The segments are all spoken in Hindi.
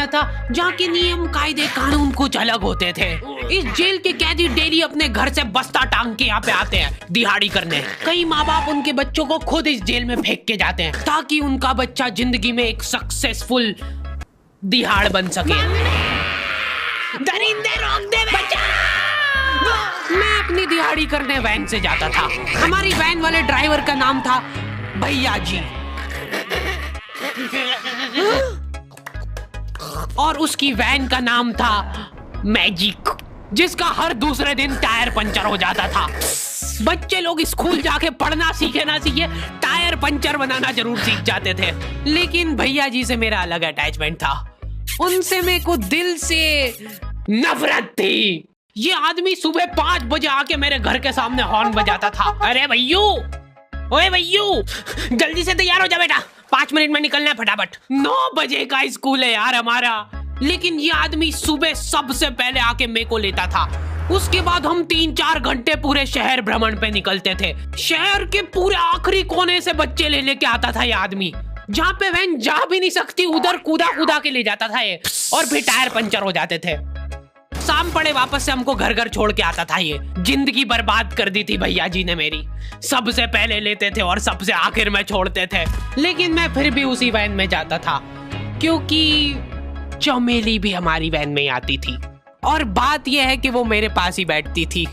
खाना था जहाँ के नियम कायदे कानून कुछ अलग होते थे। इस जेल के कैदी डेली अपने घर से बस्ता टांग के यहाँ पे आते हैं दिहाड़ी करने। कई माँ बाप उनके बच्चों को खुद इस जेल में फेंक के जाते हैं ताकि उनका बच्चा जिंदगी में एक सक्सेसफुल दिहाड़ बन सके। दरिंदे रोक दे बच्चा। मैं अपनी दिहाड़ी करने वैन से जाता था। हमारी वैन वाले ड्राइवर का नाम था भैया जी और उसकी वैन का नाम था मैजिक, जिसका हर दूसरे दिन टायर पंचर हो जाता था। बच्चे लोग स्कूल जाके पढ़ना सीखे ना सीखे टायर पंचर बनाना जरूर सीख जाते थे। लेकिन भैया जी से मेरा अलग अटैचमेंट था। उनसे मेरे को दिल से नफरत थी। ये आदमी सुबह 5 बजे आके मेरे घर के सामने हॉर्न बजाता था। अरे भैयू, ओए भैयू, जल्दी से तैयार हो जा बेटा, 5 मिनट में निकलना है फटाफट। 9 बजे का स्कूल है यार हमारा। लेकिन ये आदमी सुबह सबसे पहले आके मेरे को लेता था। उसके बाद हम 3-4 घंटे पूरे शहर भ्रमण पे निकलते थे। शहर के पूरे आखिरी कोने से बच्चे ले लेके आता था ये आदमी। जहाँ पे वैन जा भी नहीं सकती उधर कूदा कूदा के ले जाता था ये, और फिर टायर पंचर हो जाते थे। शाम पड़े वापस से हमको घर घर छोड़ के आता था ये। जिंदगी बर्बाद कर दी थी भैया जी ने मेरी। सबसे पहले लेते थे और सबसे आखिर में छोड़ते थे। लेकिन मैं फिर भी उसी वैन में जाता था क्योंकि चमेली भी हमारी वैन में आती थी। और बात यह है कि वो मेरे पास ही बैठती थी,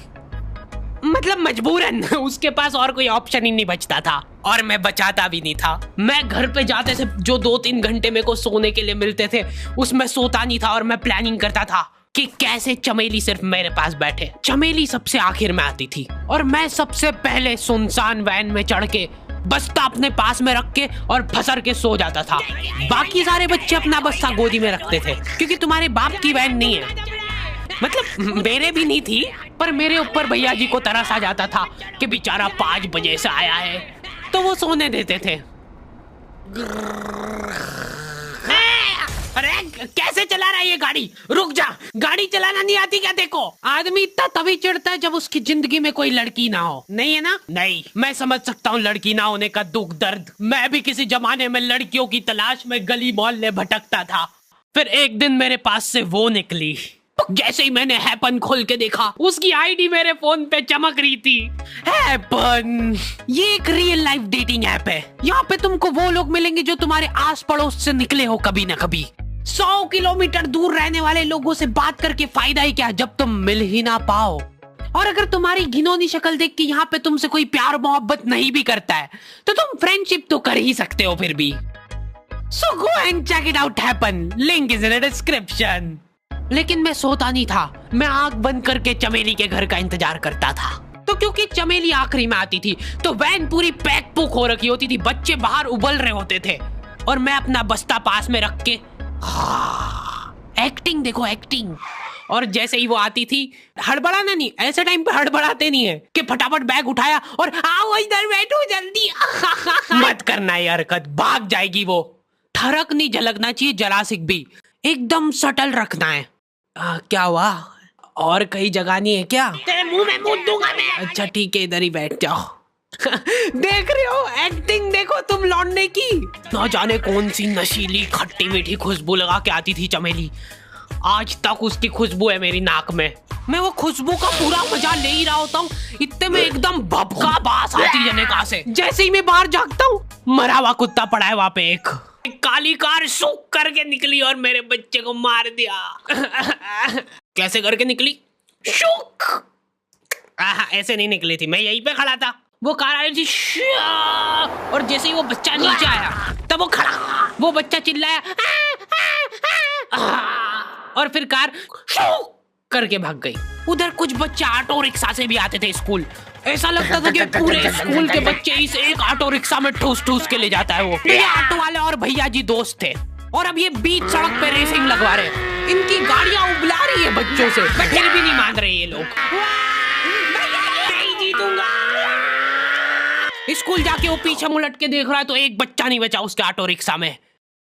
मतलब मजबूरन। उसके पास और कोई ऑप्शन ही नहीं बचता था और मैं बचाता भी नहीं था। मैं घर पे जाते से जो 2-3 घंटे मेरे को सोने के लिए मिलते थे उसमें सोता नहीं था और मैं प्लानिंग करता था कि कैसे चमेली सिर्फ मेरे पास बैठे। चमेली सबसे आखिर में आती थी और मैं सबसे पहले सुनसान वैन में चढ़ के बस्ता अपने पास में रख के और फसर के सो जाता था। बाकी सारे बच्चे अपना बस्ता गोदी में रखते थे क्योंकि तुम्हारे बाप की वैन नहीं है, मतलब मेरे भी नहीं थी। पर मेरे ऊपर भैया जी को तरस आ जाता था कि बेचारा 5 बजे से आया है, तो वो सोने देते थे। अरे कैसे चला रहा है ये गाड़ी? रुक जा, गाड़ी चलाना नहीं आती क्या? देखो, आदमी इतना तभी चिढ़ता है जब उसकी जिंदगी में कोई लड़की ना हो। नहीं है ना? नहीं, मैं समझ सकता हूँ लड़की ना होने का दुख दर्द। मैं भी किसी जमाने में लड़कियों की तलाश में गली मोहल्ले भटकता था। फिर एक दिन मेरे पास से वो निकली। जैसे ही मैंने हैपन खोल के देखा उसकी आईडी मेरे फोन पे चमक रही थी। हैपन ये एक रियल लाइफ डेटिंग ऐप है। यहाँ पे तुमको वो लोग मिलेंगे जो तुम्हारे आस पड़ोस से निकले हो कभी ना कभी। 100 किलोमीटर दूर रहने वाले लोगों से बात करके फायदा ही क्या जब तुम मिल ही ना पाओ। और अगर तुम्हारी घिनौनी शक्ल देख के यहाँ पे तुमसे कोई प्यार मोहब्बत नहीं भी करता है तो तुम फ्रेंडशिप तो कर ही सकते हो फिर भी। So go and check it out happen. Link is in the description. लेकिन मैं सोता नहीं था। मैं आंख बंद करके चमेली के घर का इंतजार करता था। तो क्योंकि चमेली आखिरी में आती थी तो वैन पूरी पैक पुक हो रखी होती थी। बच्चे बाहर उबल रहे होते थे और मैं अपना बस्ता पास में रख के एक्टिंग देखो एक्टिंग। और जैसे ही वो आती थी, हड़बड़ाना नहीं, ऐसे टाइम पे हड़बड़ाते नहीं है कि फटाफट बैग उठाया और आओ इधर बैठो जल्दी। मत करना ये हरकत, भाग जाएगी वो। ठरक नहीं झलकना चाहिए जरा सिक भी, एकदम सटल रखना है। क्या हुआ? और कहीं जगह नहीं है क्या? तेरे मुंह में मूत दूंगा मैं। अच्छा ठीक है, इधर ही बैठ जाओ। देख रहे हो एक्टिंग देखो तुम लौंडे की। ना जाने कौन सी नशीली खट्टी मीठी खुशबू लगा के आती थी चमेली। आज तक उसकी खुशबू है मेरी नाक में। मैं वो खुशबू का पूरा मजा ले ही रहा होता हूँ, इतने में एकदम भभका बास आती है निकाह से। जैसे ही मैं बाहर झांकता हूँ, मरा हुआ कुत्ता पड़ा है वहाँ पे। एक काली कार सूख करके निकली और मेरे बच्चे को मार दिया। कैसे करके निकली? शूक। ऐसे नहीं निकली थी, मैं यहीं पे खड़ा था, वो कार आई थी और जैसे ही वो बच्चा नीचे आया तब वो खड़ा, वो बच्चा चिल्लाया और फिर कार शूक करके भाग गई। उधर कुछ बच्चे ऑटो रिक्शा से भी आते थे स्कूल। ऐसा लगता था कि पूरे स्कूल के बच्चे इस एक ऑटो रिक्शा में ठूस ठूस के ले जाता है वो। ये ऑटो वाले और भैया जी दोस्त थे और अब ये बीच सड़क पे रेसिंग लगवा रहे हैं। इनकी गाड़ियां उबला रही है बच्चों से, फिर भी नहीं मान रहे ये लोग। नहीं जीतूंगा। स्कूल जाके वो पीछे मुलट के देख रहा है तो एक बच्चा नहीं बचा उसके ऑटो रिक्शा में।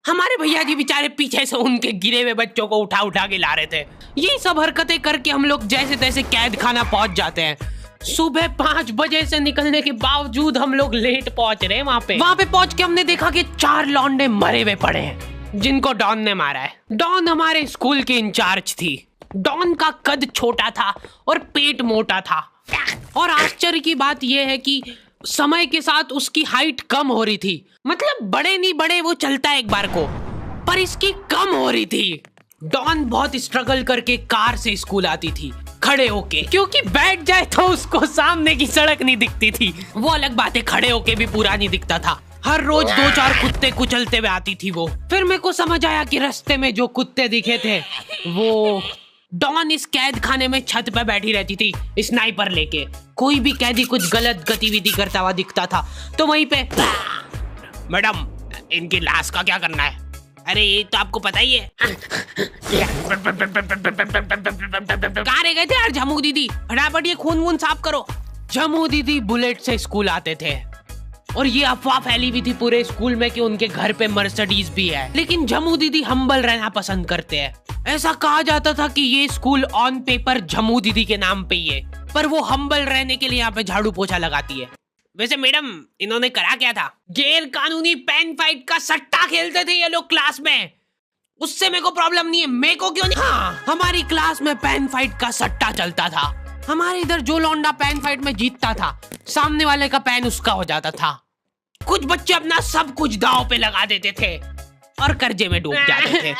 हमारे भैया जी बेचारे पीछे से उनके गिरे हुए बच्चों को उठा उठा के ला रहे थे। ये सब हरकतें करके हम लोग जैसे तैसे कैद खाना पहुंच जाते हैं। सुबह 5 बजे से निकलने के बावजूद हम लोग लेट पहुंच रहे हैं। वहाँ पे पहुंच के हमने देखा कि 4 लौंडे मरे हुए पड़े हैं। जिनको डॉन ने मारा है। डॉन हमारे स्कूल की इंचार्ज थी। डॉन का कद छोटा था और पेट मोटा था, और आश्चर्य की बात यह है कि समय के साथ उसकी हाइट कम हो रही थी। मतलब बड़े नहीं बड़े वो चलता एक बार को, पर इसकी कम हो रही थी। डॉन बहुत स्ट्रगल करके कार से स्कूल आती थी खड़े होके, क्योंकि बैठ जाए तो उसको सामने की सड़क नहीं दिखती थी। वो अलग बात है, खड़े होके भी पूरा नहीं दिखता था। हर रोज 2-4 कुत्ते कुचलते हुए आती थी वो। फिर मेरे को समझ आया कि रास्ते में जो कुत्ते दिखे थे वो डॉन इस कैद खाने में छत पे बैठी रहती थी स्नाइपर लेके। कोई भी कैदी कुछ गलत गतिविधि करता हुआ दिखता था तो वहीं पे, मैडम इनकी लाश का क्या करना है? अरे ये तो आपको पता ही है। कहाँ रह गए थे यार झमू दीदी, फटाफट ये खून वून साफ करो। झमू दीदी बुलेट से स्कूल आते थे और ये अफवाह फैली हुई थी पूरे स्कूल में कि उनके घर पे मर्सिडीज भी है, लेकिन झमू दीदी हम्बल रहना पसंद करते हैं। ऐसा कहा जाता था कि ये स्कूल ऑन पेपर झमू दीदी के नाम पे ही है, पर वो हम्बल रहने के लिए यहाँ पे झाड़ू पोछा लगाती है। वैसे मैडम इन्होंने करा क्या था? गैर कानूनी पेन फाइट का सट्टा खेलते थे ये लोग क्लास में। उससे मेरे को प्रॉब्लम नहीं है, मेरे को क्यों नहीं? हाँ, हमारी क्लास में पेन फाइट का सट्टा चलता था। हमारे इधर जो लौंडा पेन फाइट में जीतता था, सामने वाले का पेन उसका हो जाता था। कुछ बच्चे अपना सब कुछ दांव पे लगा देते थे और कर्जे में डूब जाते थे।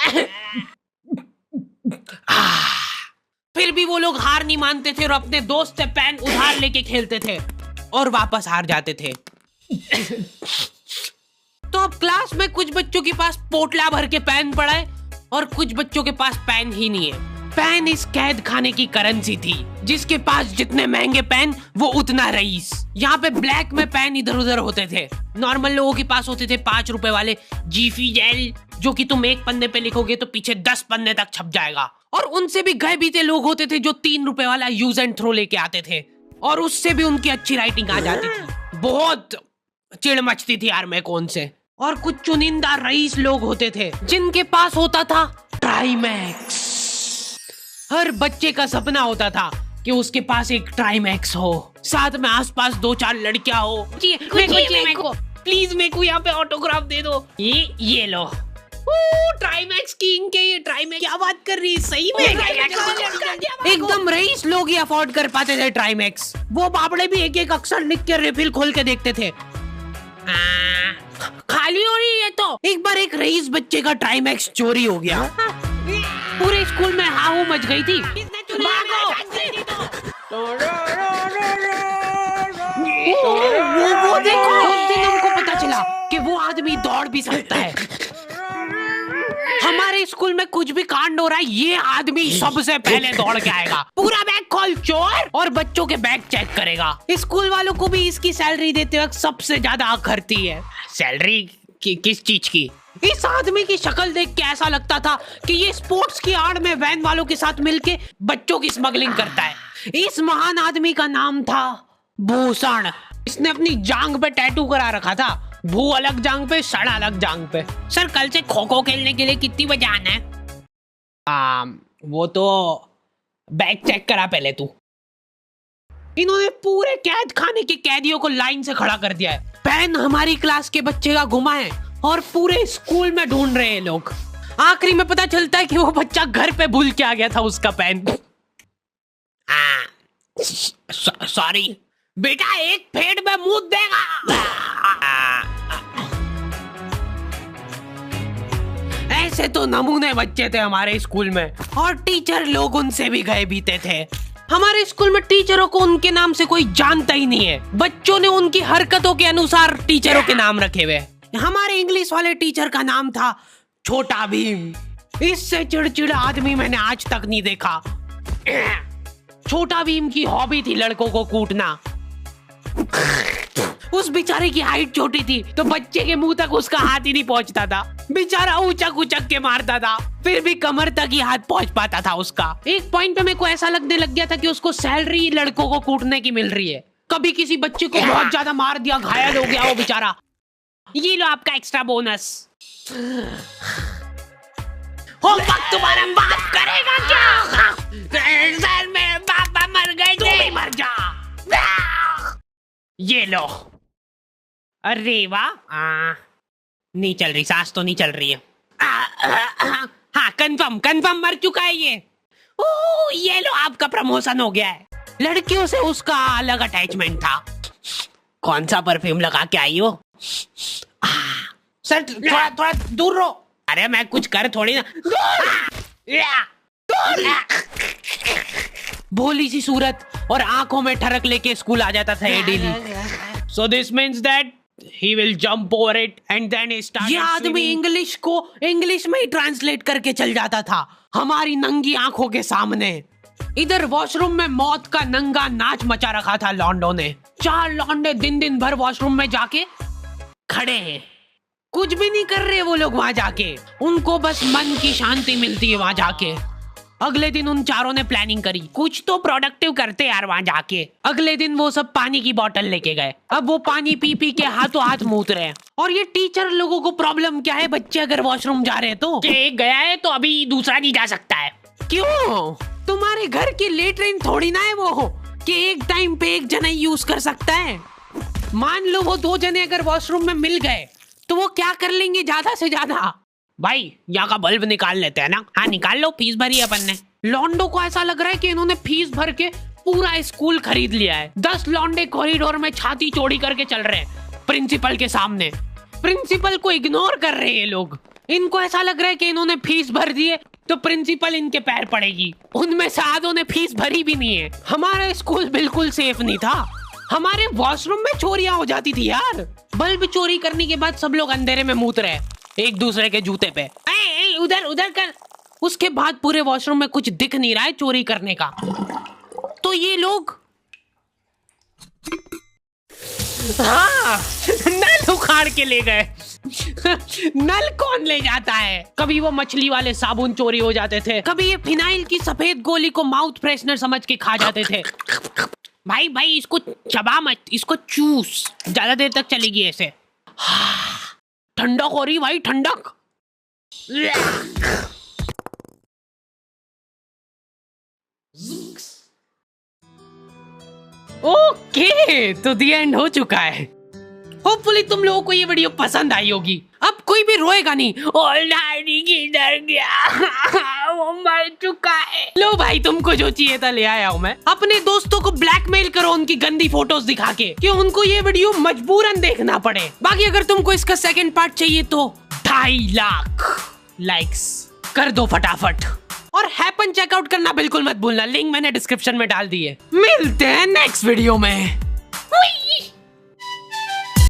फिर भी वो लोग हार नहीं मानते थे और अपने दोस्त से पेन उधार लेके खेलते थे और वापस हार जाते थे। तो अब क्लास में कुछ बच्चों के पास पोटला भर के पेन पड़ा है और कुछ बच्चों के पास पेन ही नहीं है। पेन इस कैद खाने की करेंसी थी, जिसके पास जितने महंगे पेन वो उतना रईस। यहाँ पे ब्लैक में पेन इधर उधर होते थे। नॉर्मल लोगों के पास होते थे 5 रुपए वाले जीफी जेल, जो कि तुम एक पन्ने पे लिखोगे तो पीछे 10 पन्ने तक छप जाएगा। और उनसे भी गए बीते लोग होते थे जो 3 रुपए वाला यूज एंड थ्रो लेके आते थे और उससे भी उनकी अच्छी राइटिंग आ जाती थी। बहुत चिढ़ मचती थी यार मैं कौन से। और कुछ चुनिंदा रईस लोग होते थे जिनके पास होता था ट्राईमैक्स। हर बच्चे का सपना होता था कि उसके पास एक ट्राईमैक्स हो, साथ में आसपास 2-4 लड़कियां हो। मेरे को प्लीज मेरे को यहाँ पे ऑटोग्राफ दे दो। ये लो ट्राईमैक्स किंग के, ये ट्राईमैक्स क्या बात कर रही है? सही में एकदम रईस लोग ही अफोर्ड कर पाते थे ट्राईमैक्स। वो बाबड़े भी एक एक अक्षर लिख के रिफिल खोल के देखते थे। खाली हो रही है तो एक बार एक रईस बच्चे का ट्राईमैक्स चोरी हो गया। पूरे स्कूल में हाहू मच गई थी। वो देखो, उस दिन हमको पता चला कि वो आदमी दौड़ भी सकता है। हमारे स्कूल में कुछ भी कांड हो रहा है, ये आदमी सबसे पहले दौड़ के आएगा, पूरा बैग खोल चोर, और बच्चों के बैग चेक करेगा। स्कूल वालों को भी इसकी सैलरी देते वक्त सबसे ज्यादा आग खरती है। सैलरी किस चीज की? इस आदमी की शक्ल देख के ऐसा लगता था कि ये स्पोर्ट्स की आड़ में वैन वालों के साथ मिलके बच्चों की स्मगलिंग करता है। इस महान आदमी का नाम था भूषण। इसने अपनी जांग पे टैटू करा रखा था, भू अलग जांग पे, सड़ अलग जांग पे। सर कल से खो खो खेलने के लिए कितनी बजे आना है? वो तो बैग चेक करा पहले तू। इन्होंने पूरे कैद खाने के कैदियों को लाइन से खड़ा कर दिया है। पेन हमारी क्लास के बच्चे का गुमा है और पूरे स्कूल में ढूंढ रहे हैं लोग। आखिरी में पता चलता है कि वो बच्चा घर पे भूल के आ गया था उसका पेन। सॉरी बेटा, एक फेट में मुंह देगा। ऐसे तो नमूने बच्चे थे हमारे स्कूल में, और टीचर लोग उनसे भी गए बीते थे। हमारे स्कूल में टीचरों को उनके नाम से कोई जानता ही नहीं है। बच्चों ने उनकी हरकतों के अनुसार टीचरों के नाम रखे हुए। हमारे इंग्लिश वाले टीचर का नाम था छोटा भीम। इससे चिड़चिड़ा आदमी मैंने आज तक नहीं देखा। छोटा भीम की हॉबी थी लड़कों को कूटना। उस बेचारे की हाइट छोटी थी तो बच्चे के मुंह तक उसका हाथ ही नहीं पहुंचता था। बेचारा ऊंचक उचक के मारता था, फिर भी कमर तक ही हाथ पहुंच पाता था उसका। एक पॉइंट पे मेरे को ऐसा लगने लग गया था कि उसको सैलरी लड़कों को कूटने की मिल रही है। कभी किसी बच्चे को बहुत ज्यादा मार दिया, घायल हो गया वो बेचारा, ये लो आपका एक्स्ट्रा बोनस। होमवर्क तुम्हारा बाप करेगा क्या? सर मेरे पापा मर गए थे। तू भी मर जा। ये लो। अरे वाह, नहीं चल रही, सांस तो नहीं चल रही है। हाँ कंफर्म मर चुका है ये। ओह ये लो आपका प्रमोशन हो गया है। लड़कियों से उसका अलग अटैचमेंट था। कौन सा परफ्यूम लगा के आई हो? सर थोड़ा दूर रहो। अरे मैं कुछ कर थोड़ी ना। भोली सी सूरत और आंखों में ठरक लेके स्कूल आ जाता था ये daily. So this means that he will jump over it and then he started. ये आदमी इंग्लिश को इंग्लिश में ही ट्रांसलेट करके चल जाता था हमारी नंगी आंखों के सामने। इधर वॉशरूम में मौत का नंगा नाच मचा रखा था लॉन्डो ने। 4 लॉन्डे दिन भर वॉशरूम में जाके खड़े हैं, कुछ भी नहीं कर रहे वो लोग वहां जाके। उनको बस मन की शांति मिलती है वहां जाके। अगले दिन उन चारों ने प्लानिंग करी, कुछ तो प्रोडक्टिव करते यार वहां जाके। अगले दिन वो सब पानी की बोतल लेके गए। अब वो पानी पी पी के हाथों हाथ मूत रहे हैं। और ये टीचर लोगों को प्रॉब्लम क्या है, बच्चे अगर वॉशरूम जा रहे हैं तो एक गया है तो अभी दूसरा नहीं जा सकता है। क्यों? तुम्हारे घर की लेटरिन थोड़ी ना है वो कि एक टाइम पे एक जना यूज कर सकता है। मान लो वो 2 जने अगर वॉशरूम में मिल गए तो वो क्या कर लेंगे ज्यादा से ज्यादा? भाई यहाँ का बल्ब निकाल लेते हैं ना। हाँ निकाल लो, फीस भरी है अपन ने। लॉन्डो को ऐसा लग रहा है कि इन्होंने फीस भर के पूरा स्कूल खरीद लिया है। 10 लॉन्डे कॉरिडोर में छाती चौड़ी करके चल रहे हैं प्रिंसिपल के सामने। प्रिंसिपल को इग्नोर कर रहे हैं ये लोग। इनको ऐसा लग रहा है कि इन्होंने फीस भर दी है तो प्रिंसिपल इनके पैर पड़ेगी। उनमें से आधों ने फीस भरी भी नहीं है। हमारा स्कूल बिल्कुल सेफ नहीं था। हमारे वॉशरूम में चोरियां हो जाती थी यार। बल्ब चोरी करने के बाद सब लोग अंधेरे में मूत रहे एक दूसरे के जूते पे। उधर कर। उसके बाद पूरे वॉशरूम में कुछ दिख नहीं रहा है चोरी करने का। तो ये लोग हाँ नल उखाड़ के ले गए। नल कौन ले जाता है? कभी वो मछली वाले साबुन चोरी हो जाते थे, कभी ये फिनाइल की सफेद गोली को माउथ फ्रेशनर समझ के खा जाते थे। भाई इसको चबा मत, इसको चूस, ज्यादा देर तक चलेगी ऐसे। ठंडक हो रही भाई, ठंडक। ओके तो दी एंड हो चुका है। होपफुली तुम लोगों को ये वीडियो पसंद आई होगी। अब कोई भी रोएगा नहीं। किधर गया? वो मर चुका है। लो भाई तुमको जो चाहिए था ले आया हूँ मैं। अपने दोस्तों को ब्लैकमेल करो उनकी गंदी फोटोज दिखा के कि उनको ये वीडियो मजबूरन देखना पड़े। बाकी अगर तुमको इसका सेकंड पार्ट चाहिए तो 2.5 लाख लाइक्स कर दो फटाफट। और हैपन चेकआउट करना बिल्कुल मत भूलना, लिंक मैंने डिस्क्रिप्शन में डाल दी है। मिलते हैं नेक्स्ट वीडियो में।